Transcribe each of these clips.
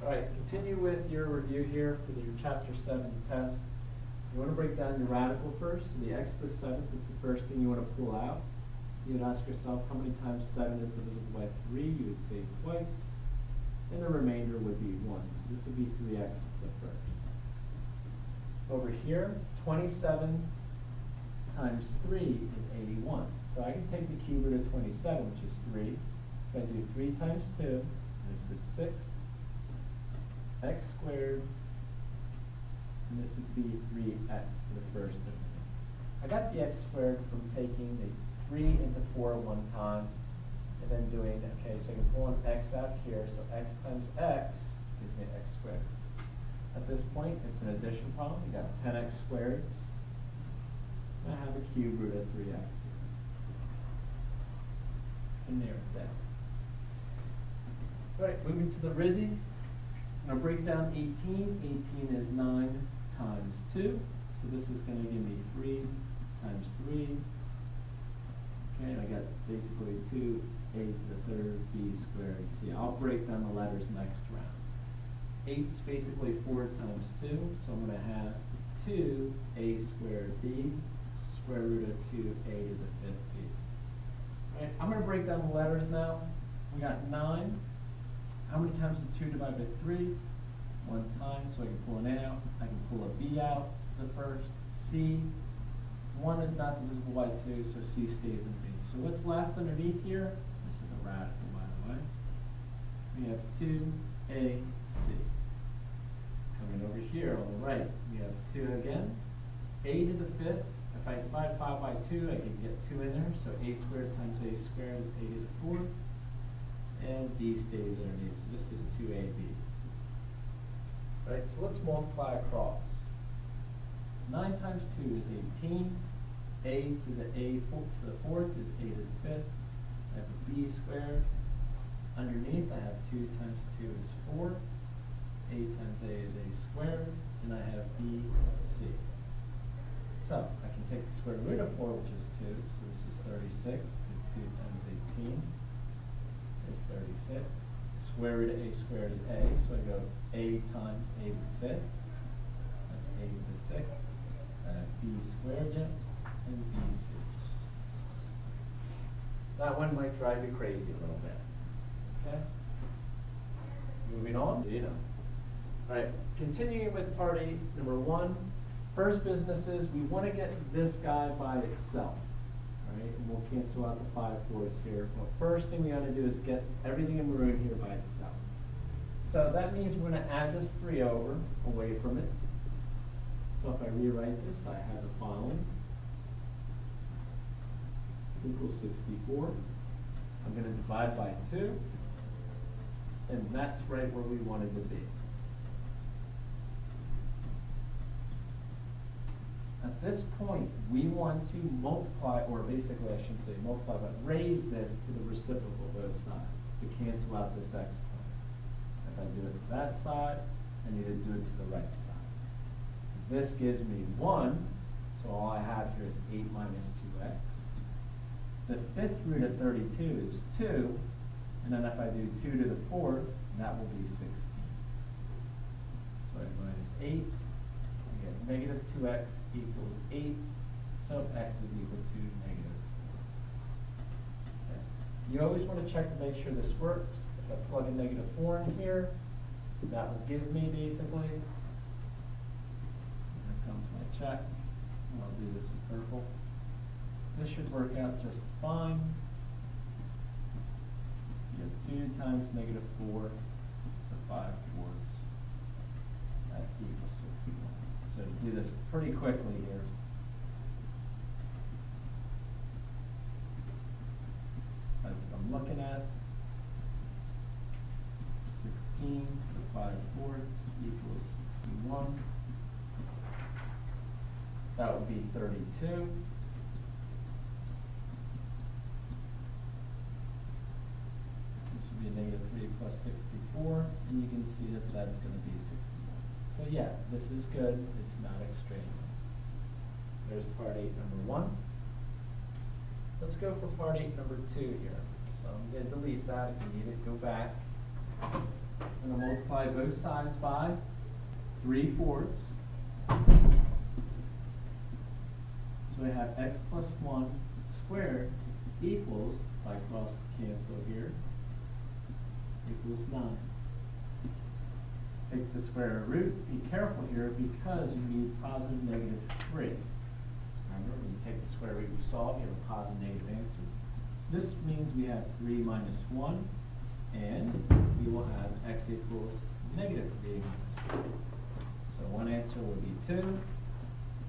All right, continue with your review here for your Chapter 7 test. You want to break down your radical first. So the x to the 7th is the first thing you want to pull out. You would ask yourself how many times 7 is divisible by 3. You would say twice. And the remainder would be 1. So this would be 3x to the first. Over here, 27 times 3 is 81. So I can take the cube root of 27, which is 3. So I do 3 times 2. This is 6. X squared. And this would be 3x to the first of it. I got the x squared from taking the 3 into 4 one time, and then doing, okay, so I can pull an x out here, so x times x gives me x squared. At this point, it's an addition problem. We got 10x squared. I have a cube root of 3x here. And there it down. All right, moving to the RISI. I'm going to break down 18. 18 is 9 times 2. So this is going to give me 3 times 3. Okay, I got basically 2a to the third b squared c. I'll break down the letters next round. 8 is basically 4 times 2, so I'm going to have 2a squared b, square root of 2a to the fifth b. All right, I'm going to break down the letters now. We got 9. How many times is 2 divided by 3? 1 time, so I can pull an a out. I can pull a b out, the first. C, 1 is not divisible by 2, so c stays in b. So what's left underneath here? This is a radical, by the way. We have 2ac. Coming over here on the right, we have 2 again. A to the fifth. If I divide 5 by 2, I can get 2 in there. So a squared times a squared is a to the fourth. And b stays underneath. So this is 2ab. Right, so let's multiply across. 9 times 2 is 18. A to the fourth is a to the fifth. I have a b squared. Underneath, I have 2 times 2 is 4. A times a is a squared. And I have b, c. So I can take the square root of 4, which is 2. So this is 36, because 2 times 18 is 36. Square root of a squared is a, so I go a times a to the fifth. That's a to the sixth. I have b squared yet, and bc. That one might drive you crazy a little bit. Okay? Moving on. You know. All right, continuing with part 8, number 1. First business is we want to get this guy by itself. All right, and we'll cancel out the 5/4 here. Well, first thing we ought to do is get everything in maroon here by itself. So that means we're going to add this 3 over, away from it. So if I rewrite this, I have the following. Equals 64. I'm going to divide by 2. And that's right where we wanted to be. At this point, we want to multiply, or basically I shouldn't say multiply, but raise this to the reciprocal both sides to cancel out this exponent. If I do it to that side, I need to do it to the right side. This gives me 1, so all I have here is 8 minus 2x. The fifth root of 32 is 2, and then if I do 2 to the fourth, that will be 16. So I have minus 8. I get negative 2x equals 8, so x is equal to negative. Okay. You always want to check to make sure this works. If I plug a negative 4 in here, that will give me basically, here comes my check, and I'll do this in purple. This should work out just fine. You have 2 times negative 4 to 5/4. That equals 61. So to do this pretty quickly here, that's what I'm looking at. 16 to the 5/4 equals 61. That would be 32. This would be negative 3 plus 64, and you can see that that's going to be 61. So yeah, this is good. It's not extraneous. There's part 8, number 1. Let's go for part 8, number 2 here. So I'm going to delete that. If you need it, go back. I'm going to multiply both sides by 3/4. So I have x plus 1 squared equals, if I cross cancel here, equals 9. Take the square root. Be careful here because you need positive negative 3. Remember, when you take the square root, you solve, you have a positive negative answer. So this means we have 3 minus 1, and we will have x equals negative 3 minus 1. So one answer will be 2,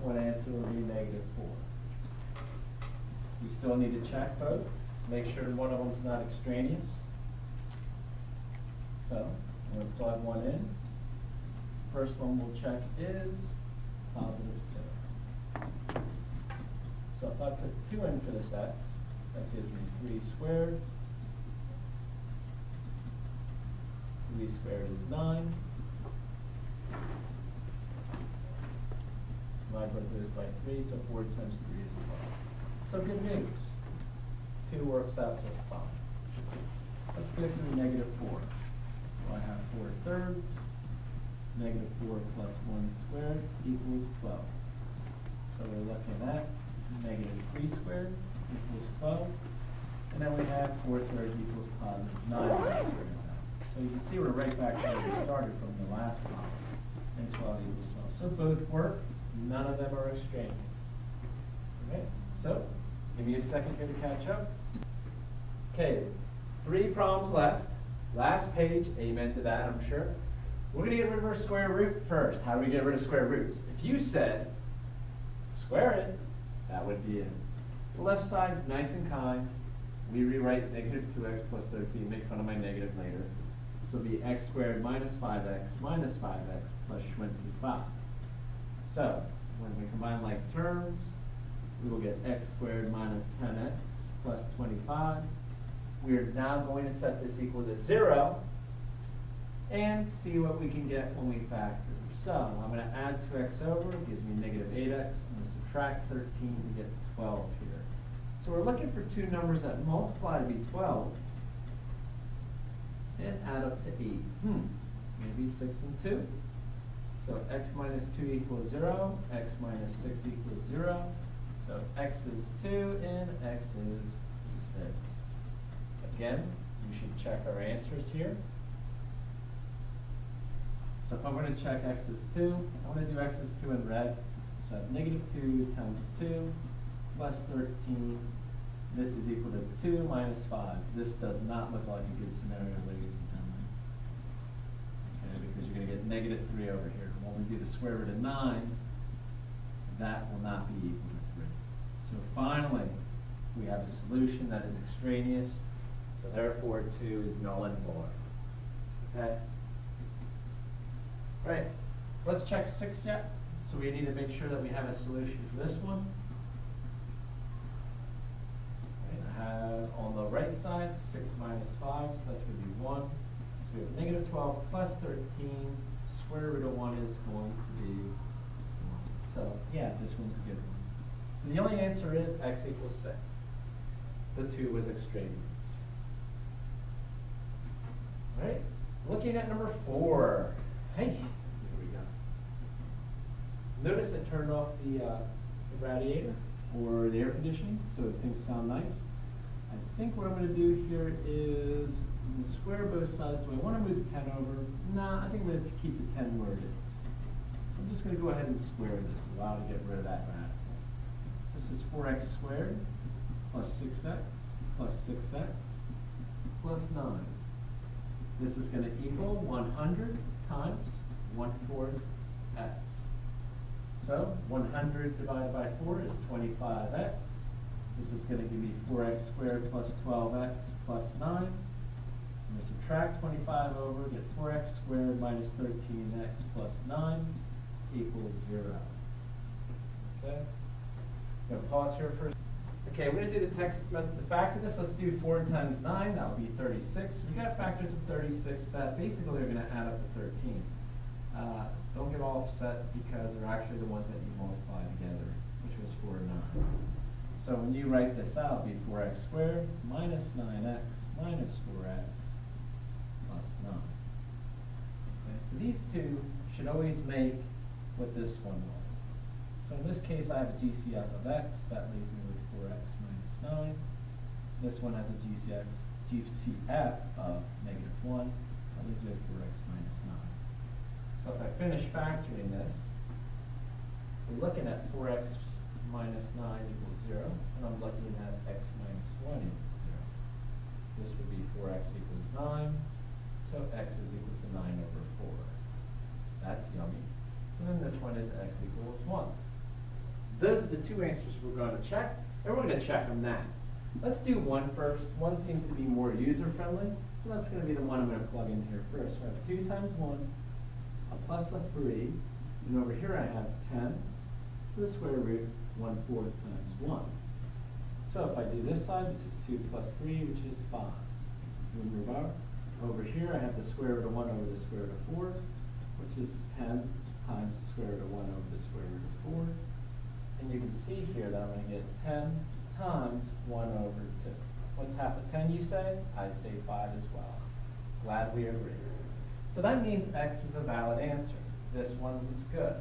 one answer will be negative 4. We still need to check both, make sure one of them is not extraneous. So I'm going to plug one in. First one we'll check is positive 2. So if I put 2 in for this x, that gives me 3 squared. 3 squared is 9. Divide both of those by 3, so 4 times 3 is 12. So good news. 2 works out just fine. Let's go through negative 4. So I have 4/3. Negative 4 plus 1 squared equals 12. So we're looking at negative 3 squared equals 12. And then we have 4/3 equals positive 9. So you can see we're right back where we started from the last problem. And 12 equals 12. So both work. None of them are extraneous. Okay, so give me a second here to catch up. Okay, 3 problems left. Last page, amen to that, I'm sure. We're going to get rid of our square root first. How do we get rid of square roots? If you said square it, that would be it. The left side's nice and kind. We rewrite negative 2x plus 13, make fun of my negative later. So it'll be x squared minus 5x plus 25. So, when we combine like terms, we will get x squared minus 10x plus 25. We are now going to set this equal to 0 and see what we can get when we factor. So, I'm going to add 2x over, it gives me negative 8x. I'm going to subtract 13 to get 12 here. So we're looking for two numbers that multiply to be 12 and add up to 8. Maybe 6 and 2. So x minus 2 equals 0, x minus 6 equals 0. So x is 2 and x is 6. Again, you should check our answers here. So if I'm going to check x is 2, I want to do x is 2 in red. So I have negative 2 times 2 plus 13. This is equal to 2 minus 5. This does not look like a good scenario, ladies and gentlemen. Okay, because you're going to get negative 3 over here. When we do the square root of 9, that will not be equal to 3. So finally, we have a solution that is extraneous. So therefore, 2 is null and void. Okay? All right. Let's check 6 yet. So we need to make sure that we have a solution for this one. I have on the right side 6 minus 5, so that's going to be 1. So we have negative 12 plus 13. Square root of 1 is going to be 1. So yeah, this one's a good one. So the only answer is x equals 6. The 2 was extraneous. All right. Looking at number 4. Hey, here we go. Notice I turned off the radiator or the air conditioning so things sound nice. I think what I'm going to do here is I'm going to square both sides. Do I want to move the 10 over? Nah, I think I'm going to keep the 10 where it is. So I'm just going to go ahead and square this to allow to get rid of that radical. So this is 4x squared plus 6x plus 6x plus 9. This is going to equal 100 times 1/4 x. So 100 divided by 4 is 25x. This is going to give me 4x squared plus 12x plus 9. I'm going to subtract 25 over, get 4x squared minus 13x plus 9 equals 0. Okay? I'm going to pause here for a second. Okay, we're going to do the Texas method to factor this. Let's do 4 times 9. That will be 36. We got factors of 36 that basically are going to add up to 13. Don't get all upset because they're actually the ones that you multiply together, which was 4 and 9. So when you write this out, it'll be 4x squared minus 9x minus 4x plus 9. these two should always make what this one was. So in this case, I have a GCF of x, that leaves me with 4x minus 9. This one has a GCF of negative 1, that leaves me with 4x minus 9. So if I finish factoring this, we're looking at 4x minus 9 equals 0, and I'm looking at x minus 1 equals 0. So this would be 4x equals 9, so x is equal to 9 over 4. That's yummy. And then this one is x equals 1. Those are the two answers we're going to check, and we're going to check them now. Let's do one first. One seems to be more user-friendly, so that's going to be the one I'm going to plug in here first. So I have 2 times 1, a plus a 3, and over here I have 10 to the square root 1/4 times 1. So if I do this side, this is 2 plus 3, which is 5. Over here I have the square root of 1 over the square root of 4, which is 10 times the square root of 1 over the square root of 4. And you can see here that I'm going to get 10 times 1 over 2. What's half of 10, you say? I say 5 as well. Glad we agree. So that means x is a valid answer. This one is good.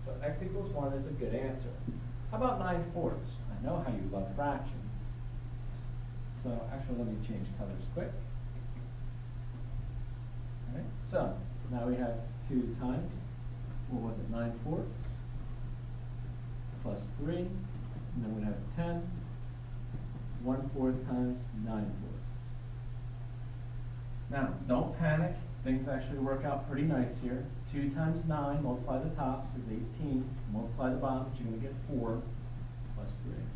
So x equals 1 is a good answer. How about 9/4? I know how you love fractions. So actually, let me change colors quick. All right, so now we have 2 times, what was it, 9/4 plus 3, and then we have 10, 1/4 times 9/4. Now, don't panic. Things actually work out pretty nice here. 2 times 9, multiply the tops, is 18. Multiply the bottoms, you're going to get 4 plus 3.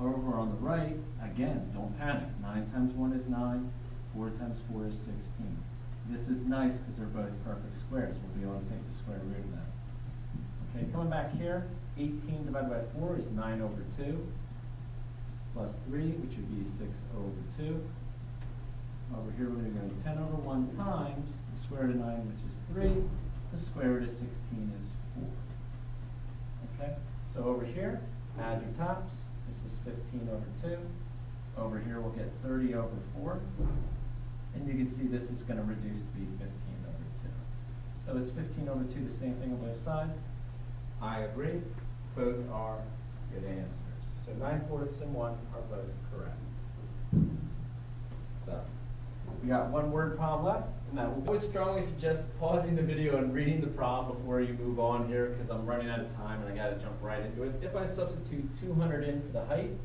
Over on the right, again, don't panic. 9 times 1 is 9. 4 times 4 is 16. This is nice because they're both perfect squares. We'll be able to take the square root of them. Okay, coming back here, 18 divided by 4 is 9 over 2. Plus 3, which would be 6 over 2. Over here, we're going to go 10 over 1 times the square root of 9, which is 3. The square root of 16 is 4. Okay, so over here, add your tops. This is 15 over 2. Over here, we'll get 30 over 4. And you can see this is going to reduce to be 15 over 2. So is 15 over 2 the same thing on both sides? I agree. Both are good answers. So 9/4 and 1 are both correct. So we got one word problem left, and that will. I would strongly suggest pausing the video and reading the problem before you move on here, because I'm running out of time and I got to jump right into it. If I substitute 200 in for the height,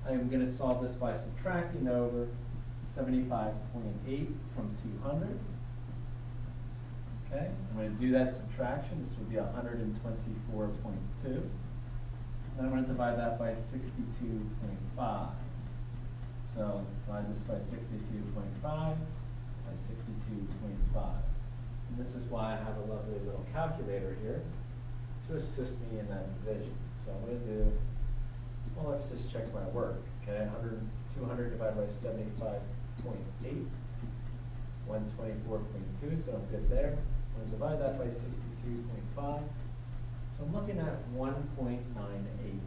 I am going to solve this by subtracting over 75.8 from 200. Okay, I'm going to do that subtraction. This would be 124.2. Then I'm going to divide that by 62.5. So divide this by 62.5 by 62.5. And this is why I have a lovely little calculator here to assist me in that division. So I'm going to do, well, let's just check my work. Okay, 200 divided by 75.8, 124.2, so I'm good there. I'm going to divide that by 62.5. So I'm looking at 1.98.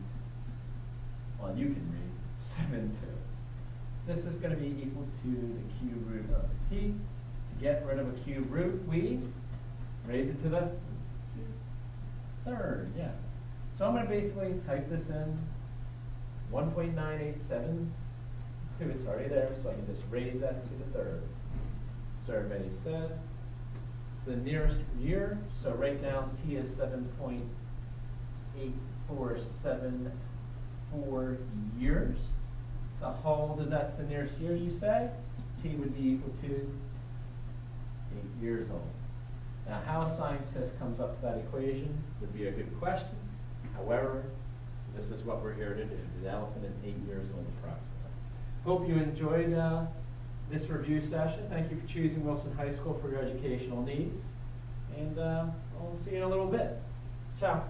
Well, you can read 72. This is going to be equal to the cube root of t. To get rid of a cube root, we raise it to the third, yeah. So I'm going to basically type this in 1.987. It's already there, so I can just raise that to the third. Survey says the nearest year, so right now t is 7.8474 years. So how old is that to the nearest year, you say? T would be equal to 8 years old. Now, how a scientist comes up with that equation would be a good question. However, this is what we're here to do. The elephant is 8 years old approximately. Hope you enjoyed this review session. Thank you for choosing Wilson High School for your educational needs. And we'll see you in a little bit. Ciao.